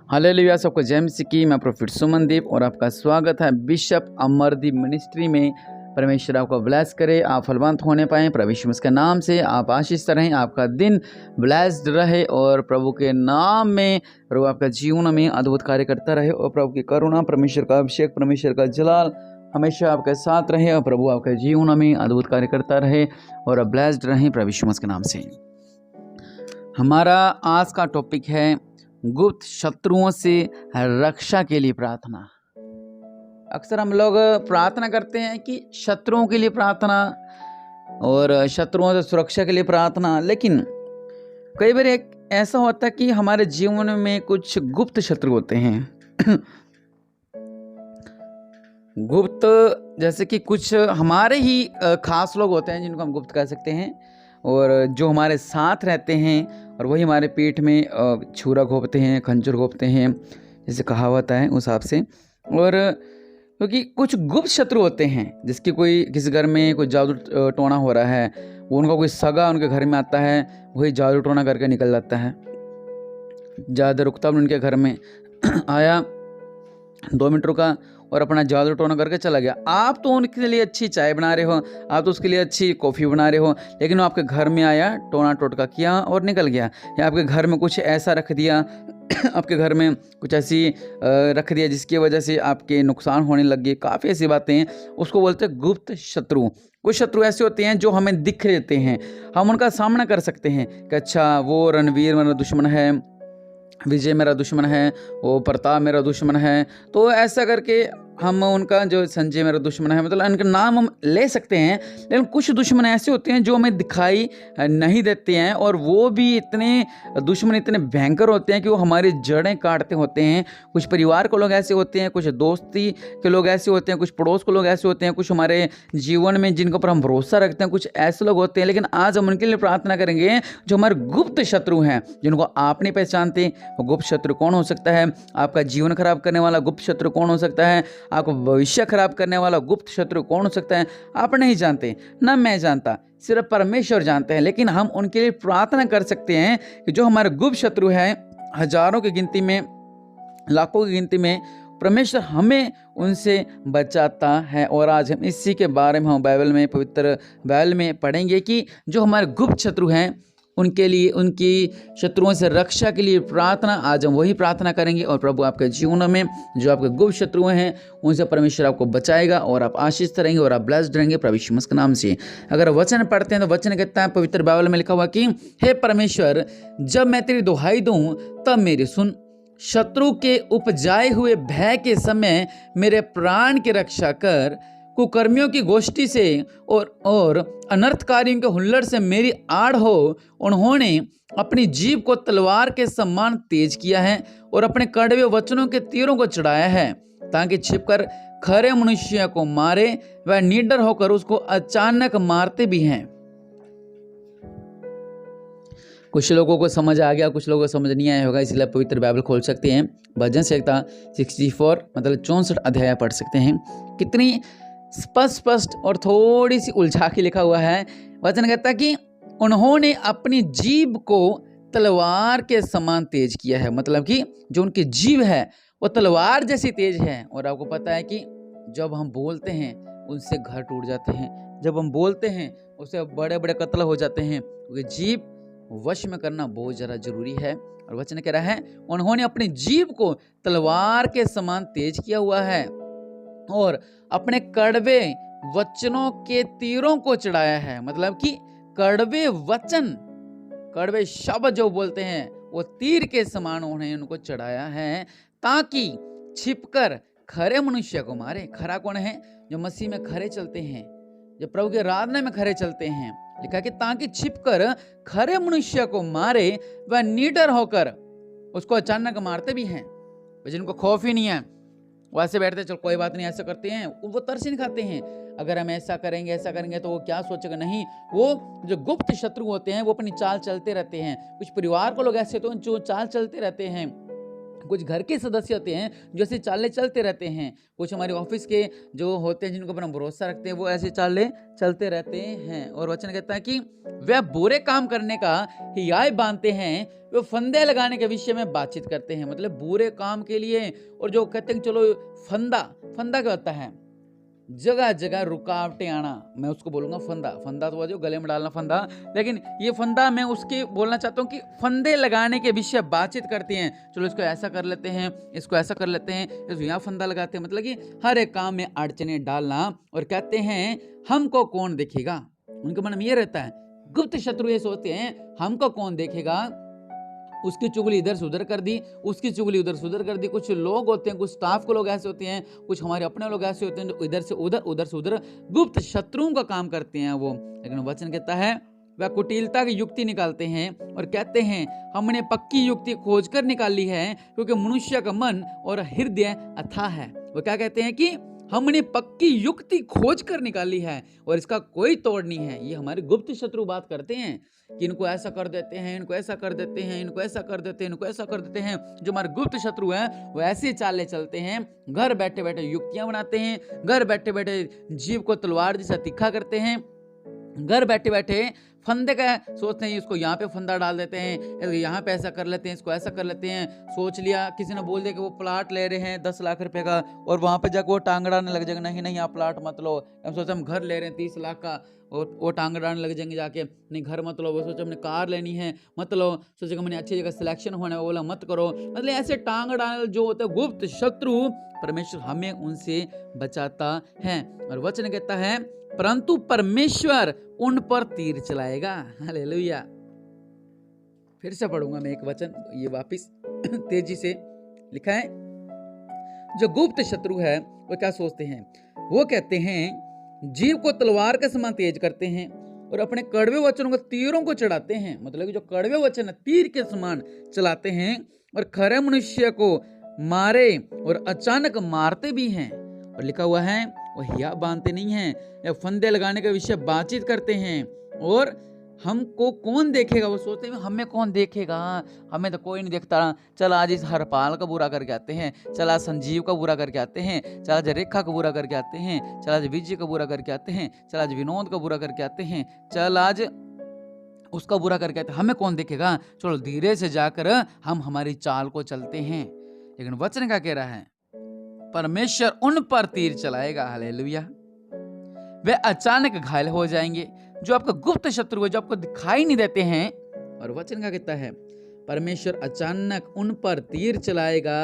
Hallelujah. सबको जय मसीह की। मैं प्रोफेट सुमनदीप और आपका स्वागत है बिशप अमरदीप मिनिस्ट्री में। परमेश्वर आपको ब्लेस करे, आप फलवंत होने पाएँ प्रभु यीशु मसीह के नाम से। आप आशीष रहें, आपका दिन ब्लेस्ड रहे और प्रभु के नाम में प्रभु आपका जीवन में अद्भुत कार्य करता रहे और प्रभु की करुणा, परमेश्वर का अभिषेक, परमेश्वर का जलाल हमेशा आपके साथ रहे और प्रभु आपके जीवन में अद्भुत कार्य करता रहे और ब्लेस्ड रहें प्रभु यीशु मसीह के नाम से। हमारा आज का टॉपिक है गुप्त शत्रुओं से रक्षा के लिए प्रार्थना। अक्सर हम लोग प्रार्थना करते हैं कि शत्रुओं के लिए प्रार्थना और शत्रुओं से सुरक्षा के लिए प्रार्थना, लेकिन कई बार एक ऐसा होता है कि हमारे जीवन में कुछ गुप्त शत्रु होते हैं। गुप्त जैसे कि कुछ हमारे ही खास लोग होते हैं जिनको हम गुप्त कह सकते हैं, और जो हमारे साथ रहते हैं और वही हमारे पीठ में छुरा घोंपते हैं, खंजर घोंपते हैं, जैसे कहावत है उस हिसाब से। और क्योंकि कुछ गुप्त शत्रु होते हैं जिसकी कोई किसी घर में कोई जादू टोना हो रहा है, वो उनका कोई सगा उनके घर में आता है, वही जादू टोना करके निकल जाता है। ज़्यादा रुकता भी उनके घर में आया, 2 मिनट रुका और अपना जादू टोना करके चला गया। आप तो उनके लिए अच्छी चाय बना रहे हो, आप तो उसके लिए अच्छी कॉफ़ी बना रहे हो, लेकिन वो आपके घर में आया, टोना टोटका किया और निकल गया। या आपके घर में कुछ ऐसा रख दिया आपके घर में कुछ ऐसी रख दिया जिसकी वजह से आपके नुकसान होने लग गए। काफ़ी ऐसी बातें हैं, उसको बोलते हैं गुप्त शत्रु। कुछ शत्रु ऐसे होते हैं जो हमें दिख देते हैं, हम उनका सामना कर सकते हैं कि अच्छा वो रणवीर मेरा दुश्मन है, विजय मेरा दुश्मन है, वो प्रताप मेरा दुश्मन है। तो ऐसा करके हम उनका, जो संजय मेरा दुश्मन है, मतलब उनका नाम हम ले सकते हैं। लेकिन कुछ दुश्मन ऐसे होते हैं जो हमें दिखाई नहीं देते हैं, और वो भी इतने दुश्मन इतने भयंकर होते हैं कि वो हमारी जड़ें काटते होते हैं। कुछ परिवार के लोग ऐसे होते हैं, कुछ दोस्ती के लोग ऐसे होते हैं, कुछ पड़ोस के लोग ऐसे होते हैं, कुछ हमारे जीवन में जिनके ऊपर हम भरोसा रखते हैं, कुछ ऐसे लोग होते हैं। लेकिन आज हम उनके लिए प्रार्थना करेंगे जो हमारे गुप्त शत्रु हैं, जिनको आप नहीं पहचानते। वो गुप्त शत्रु कौन हो सकता है? आपका जीवन खराब करने वाला गुप्त शत्रु कौन हो सकता है? आपको भविष्य खराब करने वाला गुप्त शत्रु कौन हो सकता है? आप नहीं जानते, ना मैं जानता, सिर्फ परमेश्वर जानते हैं। लेकिन हम उनके लिए प्रार्थना कर सकते हैं कि जो हमारे गुप्त शत्रु हैं, हजारों की गिनती में, लाखों की गिनती में, परमेश्वर हमें उनसे बचाता है। और आज हम इसी के बारे में हम बाइबल में, पवित्र बाइबल में पढ़ेंगे कि जो हमारे गुप्त शत्रु हैं उनके लिए, उनकी शत्रुओं से रक्षा के लिए प्रार्थना। आज हम वही प्रार्थना करेंगे और प्रभु आपके जीवन में जो आपके गुप्त शत्रु हैं उनसे परमेश्वर आपको बचाएगा और आप आशीष रहेंगे और आप ब्लेस्ड रहेंगे प्रभु यीशु मसीह के नाम से। अगर वचन पढ़ते हैं तो वचन कहता है, पवित्र बाइबल में लिखा हुआ कि हे परमेश्वर, जब मैं तेरी दुहाई दूं तब मेरी सुन। शत्रु के उपजाए हुए भय के समय मेरे प्राण की रक्षा कर। कुकर्मियों की गोष्ठी से और अनर्थकारियों के हुल्लड़ से मेरी आड़ हो। उन्होंने अपनी जीभ को तलवार के समान तेज किया है और अपने कड़वे वचनों के तीरों को चढ़ाया है, ताकि छिपकर खरे मनुष्य को मारे। वह निडर होकर उसको अचानक मारते भी हैं। कुछ लोगों को समझ आ गया, कुछ लोगों को समझ नहीं आया होगा, इसलिए पवित्र बाइबल खोल सकते हैं। भजन संहिता 64 मतलब 64 अध्याय पढ़ सकते हैं। कितनी स्पष्ट और थोड़ी सी उलझा के लिखा हुआ है। वचन कहता है कि उन्होंने अपनी जीभ को तलवार के समान तेज किया है, मतलब कि जो उनकी जीभ है वो तलवार जैसी तेज है। और आपको पता है कि जब हम बोलते हैं उनसे घर टूट जाते हैं, जब हम बोलते हैं उससे बड़े बड़े कत्ल हो जाते हैं, क्योंकि जीभ वश में करना बहुत ज़्यादा जरूरी है। और वचन कह रहा है उन्होंने अपनी जीभ को तलवार के समान तेज किया हुआ है और अपने कड़वे वचनों के तीरों को चढ़ाया है। मतलब कि कड़वे वचन, कड़वे शब्द जो बोलते हैं वो तीर के समान उन्हें उनको चढ़ाया है, ताकि छिपकर खरे मनुष्य को मारे। खरा कौन है? जो मसीह में खरे चलते हैं, जो प्रभु के आराधना में खरे चलते हैं। लिखा कि ताकि छिपकर खरे मनुष्य को मारे, वह निडर होकर उसको अचानक मारते भी हैं। जिनको खौफ ही नहीं है वो ऐसे बैठते, चल कोई बात नहीं, ऐसा करते हैं, वो तरस नहीं खाते हैं। अगर हम ऐसा करेंगे तो वो क्या सोचेगा? नहीं, वो जो गुप्त शत्रु होते हैं वो अपनी चाल चलते रहते हैं। कुछ परिवार को लोग ऐसे तो जो चाल चलते रहते हैं, कुछ घर के सदस्य होते हैं जो ऐसे चाले चलते रहते हैं, कुछ हमारे ऑफिस के जो होते हैं जिनको अपना भरोसा रखते हैं वो ऐसे चाले चलते रहते हैं। और वचन कहता है कि वे बुरे काम करने का हियाय बांधते हैं, वे फंदे लगाने के विषय में बातचीत करते हैं। मतलब बुरे काम के लिए, और जो कहते हैं चलो फंदा, फंदा क्या होता है? जगह जगह रुकावटें आना, मैं उसको बोलूंगा फंदा। फंदा तो जो गले में डालना फंदा, लेकिन ये फंदा मैं उसके बोलना चाहता हूँ कि फंदे लगाने के विषय बातचीत करती हैं। चलो इसको ऐसा कर लेते हैं, इसको ऐसा कर लेते हैं, इसको यहाँ फंदा लगाते हैं। मतलब कि हर एक काम में अड़चने डालना। और कहते हैं हमको कौन देखेगा, उनके मन में ये रहता है। गुप्त शत्रु ये सोचते हैं हमको कौन देखेगा, उसकी चुगली इधर से उधर कर दी, उसकी चुगली उधर से उधर कर दी। कुछ लोग होते हैं, कुछ स्टाफ के लोग ऐसे होते हैं, कुछ हमारे अपने लोग ऐसे होते हैं जो इधर से उधर, उधर से उधर गुप्त शत्रुओं का काम करते हैं वो। लेकिन वचन कहता है वह कुटिलता की युक्ति निकालते हैं और कहते हैं हमने पक्की युक्ति खोजकर निकाली है, क्योंकि मनुष्य का मन और हृदय अथाह है। वो क्या कहते हैं कि हमने पक्की युक्ति खोज कर निकाली है और इसका कोई तोड़ नहीं है। ये हमारे गुप्त शत्रु बात करते हैं कि इनको ऐसा कर देते हैं, इनको ऐसा कर देते हैं, इनको ऐसा कर देते हैं, इनको ऐसा कर देते हैं। जो हमारे गुप्त शत्रु हैं वो ऐसे चाले चलते हैं, घर बैठे बैठे युक्तियां बनाते हैं, घर बैठे बैठे जीव को तलवार जैसा तीखा करते हैं, घर बैठे बैठे फंदे का सोचते हैं, इसको यहाँ पे फंदा डाल देते हैं, यहाँ पे ऐसा कर लेते हैं, इसको ऐसा कर लेते हैं। सोच लिया किसी ने बोल दिया कि वो प्लाट ले रहे हैं 10 लाख रुपए का, और वहाँ पे जाकर वो टांग अड़ाने लग जाएगा, नहीं नहीं आप प्लाट मत लो। हम सोचते हम घर ले रहे हैं 30 लाख का, और वो टांग अड़ाने लग जाएंगे जाके, नहीं घर मत लो। वो सोचे हमने कार लेनी है, मत लो। सोचे हमने अच्छी जगह सिलेक्शन होना है, वो बोला मत करो। मतलब ऐसे टांग अड़ाने जो होते हैं गुप्त शत्रु, परमेश्वर हमें उनसे बचाता है। और वचन कहता है परंतु परमेश्वर उन पर तीर चलाएगा। हालेलुया। फिर से पढ़ूंगा मैं एक वचन, ये वापिस तेजी से लिखा है। जो गुप्त शत्रु है वो क्या सोचते हैं? वो कहते हैं जीव को तलवार के समान तेज करते हैं और अपने कड़वे वचनों को तीरों को चढ़ाते हैं। मतलब कि जो कड़वे वचन तीर के समान चलाते हैं और खरे मनुष्य को मारे और अचानक मारते भी हैं। और लिखा हुआ है वो हिया बांधते नहीं हैं, या फंदे लगाने के विषय बातचीत करते हैं। और हमको कौन देखेगा? वो सोचते हैं हमें कौन देखेगा, हमें तो कोई नहीं देखता। चल आज इस हरपाल का बुरा करके आते हैं, चल आज संजीव का बुरा करके आते हैं, चल आज रेखा का बुरा करके आते हैं, चल आज विजय का बुरा करके आते हैं, चल आज विनोद का बुरा करके आते हैं, चल आज उसका बुरा करके आते हैं। हमें कौन देखेगा? चलो धीरे से जाकर हम हमारी चाल को चलते हैं। लेकिन वचन क्या कह रहा है? परमेश्वर उन पर तीर चलाएगा। हालेलुया। वे अचानक घायल हो जाएंगे। जो आपका गुप्त शत्रु है, जो आपको दिखाई नहीं देते हैं, और वचन क्या कहता है? परमेश्वर अचानक उन पर तीर चलाएगा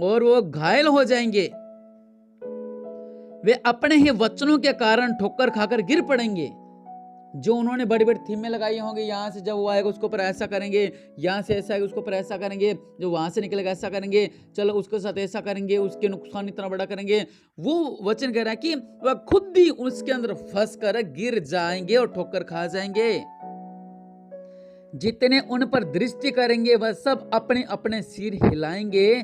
और वो घायल हो जाएंगे। वे अपने ही वचनों के कारण ठोकर खाकर गिर पड़ेंगे। जो उन्होंने बड़ी बड़ी थीमें लगाई होंगी, यहाँ से जब वो आएगा उसको पर ऐसा करेंगे, यहाँ से ऐसा आएगा उसको पर ऐसा करेंगे, जो वहां से निकलेगा ऐसा करेंगे, चलो उसके साथ ऐसा करेंगे, उसके नुकसान इतना बड़ा करेंगे। वो वचन कह रहा है कि वह खुद ही उसके अंदर फंस कर गिर जाएंगे और ठोकर खा जाएंगे। जितने उन पर दृष्टि करेंगे वह सब अपने अपने सिर हिलाएंगे।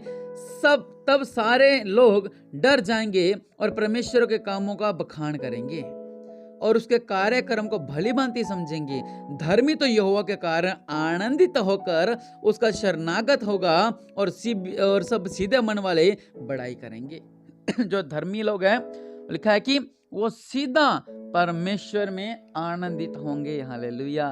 तब सारे लोग डर जाएंगे और परमेश्वर के कामों का बखान करेंगे और उसके कार्यक्रम को भली भांति समझेंगे। धर्मी तो यहोवा के कारण आनंदित होकर उसका शरणागत होगा और सब सीधे मन वाले बड़ाई करेंगे। जो धर्मी लोग हैं, लिखा है कि वो सीधा परमेश्वर में आनंदित होंगे। हालेलुया।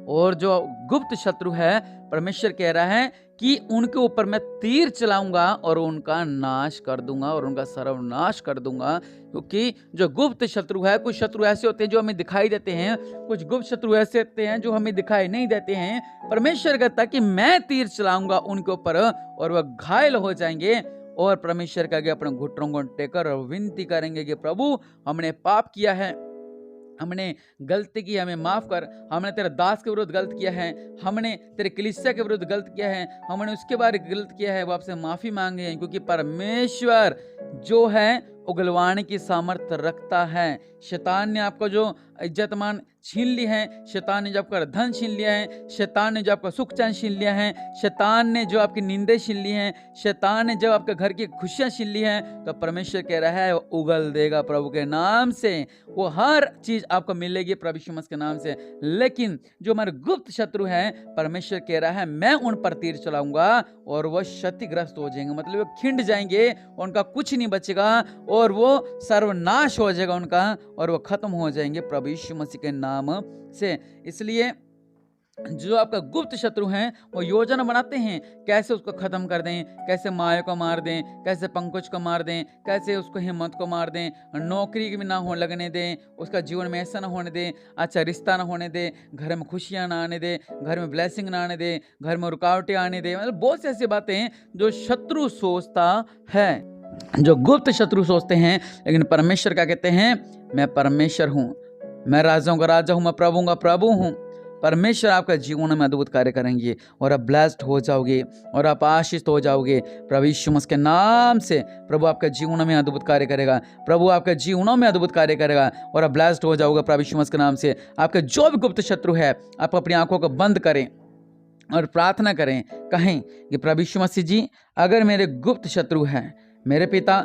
और जो गुप्त शत्रु है, परमेश्वर कह रहा है कि उनके ऊपर मैं तीर चलाऊंगा और उनका नाश कर दूंगा और उनका सर्वनाश कर दूंगा। क्योंकि जो गुप्त शत्रु है, कुछ शत्रु ऐसे होते हैं जो हमें दिखाई देते हैं, कुछ गुप्त शत्रु ऐसे होते हैं जो हमें दिखाई नहीं देते हैं। परमेश्वर कहता है कि मैं तीर चलाऊंगा उनके ऊपर और वह घायल हो जाएंगे। और परमेश्वर के आगे अपने घुटनों को टेकर और विनती करेंगे कि प्रभु हमने पाप किया है, हमने गलती की, हमें माफ कर। हमने तेरे दास के विरुद्ध गलत किया है, हमने तेरे कलीसिया के विरुद्ध गलत किया है, हमने उसके बारे में गलत किया है, वो आपसे माफी मांगे हैं। क्योंकि परमेश्वर जो है उगलवाने की सामर्थ्य रखता है। शैतान ने आपका जो इज्जत मान छीन ली है, शैतान ने जो आपका धन छीन लिया है, शैतान ने जो आपका सुख चैन छीन लिया है, शैतान ने जो आपकी नींदें छीन ली हैं, शैतान ने जो आपके घर की खुशियां छीन ली हैं, तो परमेश्वर कह रहा है वो उगल देगा प्रभु के नाम से। वो हर चीज आपको मिलेगी प्रभु यीशु मसीह के नाम से। लेकिन जो हमारे गुप्त शत्रु हैं, परमेश्वर कह रहा है मैं उन पर तीर चलाऊंगा और वो क्षतिग्रस्त हो जाएंगे, मतलब वो खिंड जाएंगे, उनका कुछ नहीं बचेगा और वो सर्वनाश हो जाएगा उनका, और वो खत्म हो जाएंगे प्रभु यीशु मसीह के नाम से। इसलिए जो आपका गुप्त शत्रु हैं वो योजना बनाते हैं कैसे उसको खत्म कर दें, कैसे माया को मार दें, कैसे पंकज को मार दें, कैसे उसको हिम्मत को मार दें, नौकरी भी ना हो लगने दें, उसका जीवन में ऐसा ना होने दें, अच्छा रिश्ता ना होने दें, घर में खुशियां ना आने दें, घर में ब्लेसिंग ना आने दें, घर में रुकावटें आने दें। मतलब बहुत सी ऐसी बातें हैं जो शत्रु सोचता है, जो गुप्त शत्रु सोचते हैं। लेकिन परमेश्वर क्या कहते हैं, मैं परमेश्वर हूं, मैं राजाओं का राजा हूं, मैं प्रभु का प्रभु हूं। परमेश्वर आपका जीवन में अद्भुत कार्य करेंगे और आप ब्लेस्ड हो जाओगे और आप आशीषित हो जाओगे प्रभु यीशु मसीह के नाम से। प्रभु आपका जीवन में अद्भुत कार्य करेगा, प्रभु आपके जीवनों में अद्भुत कार्य करेगा और आप ब्लेस्ड हो जाओगे प्रभु यीशु मसीह के नाम से। आपका जो भी गुप्त शत्रु है, आप अपनी आंखों को बंद करें और प्रार्थना करें, कहें कि प्रभु यीशु मसीह जी, अगर मेरे गुप्त शत्रु हैं, मेरे पिता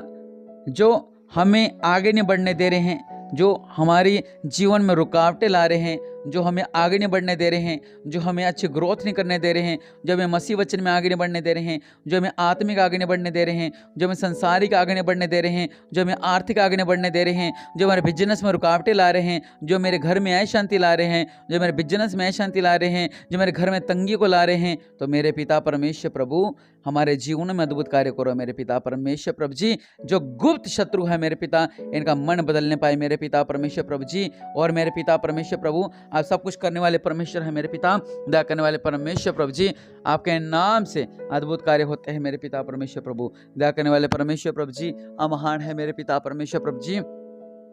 जो हमें आगे नहीं बढ़ने दे रहे हैं, जो हमारी जीवन में रुकावटें ला रहे हैं, जो हमें आगे नहीं बढ़ने दे रहे हैं, जो हमें अच्छी ग्रोथ नहीं करने दे रहे हैं, जो हमें मसीह वचन में आगे नहीं बढ़ने दे रहे हैं, जो हमें आत्मिक आगे नहीं बढ़ने दे रहे हैं, जो हमें संसारिक आगे नहीं बढ़ने दे रहे हैं, जो हमें आर्थिक आगे नहीं बढ़ने दे रहे हैं, जो हमारे बिजनेस में रुकावटें ला रहे हैं, जो मेरे घर में अशांति ला रहे हैं, जो मेरे बिजनेस में अशांति ला रहे हैं, जो मेरे घर में तंगी को ला रहे हैं, तो मेरे पिता परमेश्वर प्रभु हमारे जीवन में अद्भुत कार्य करो मेरे पिता परमेश्वर प्रभु जी। जो गुप्त शत्रु है मेरे पिता, इनका मन बदलने पाए मेरे पिता परमेश्वर प्रभु जी। और मेरे पिता परमेश्वर प्रभु, आप सब कुछ करने वाले परमेश्वर है मेरे पिता, दया करने वाले परमेश्वर प्रभु जी। आपके नाम से अद्भुत कार्य होते हैं मेरे पिता परमेश्वर प्रभु, दया करने वाले परमेश्वर प्रभु जी। आप महान है मेरे पिता परमेश्वर प्रभु जी।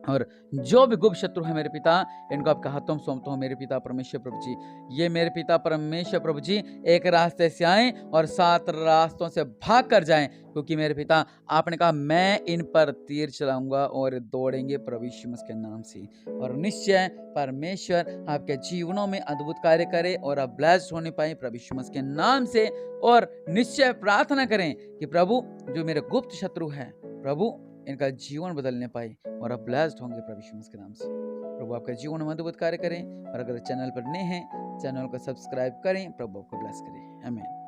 और जो भी गुप्त शत्रु है मेरे पिता, इनको आपके हाथों में सौंपता हूँ मेरे पिता परमेश्वर प्रभु जी। ये मेरे पिता परमेश्वर प्रभु जी एक रास्ते से आए और 7 रास्तों से भाग कर जाएं, क्योंकि मेरे पिता आपने कहा मैं इन पर तीर चलाऊंगा और दौड़ेंगे प्रभु यीशु मसीह के नाम से। और निश्चय परमेश्वर आपके जीवनों में अद्भुत कार्य करे और आप ब्लेस्ड होने पाए प्रभु यीशु मसीह के नाम से। और निश्चय प्रार्थना करें कि प्रभु जो मेरे गुप्त शत्रु हैं, प्रभु इनका जीवन बदलने पाए और आप ब्लेस्ड होंगे प्रभु यीशु मसीह के नाम से। प्रभु आपका जीवन में अद्भुत कार्य करें। और अगर चैनल पर नए हैं, चैनल को सब्सक्राइब करें। प्रभु आपको ब्लेस करें। आमीन।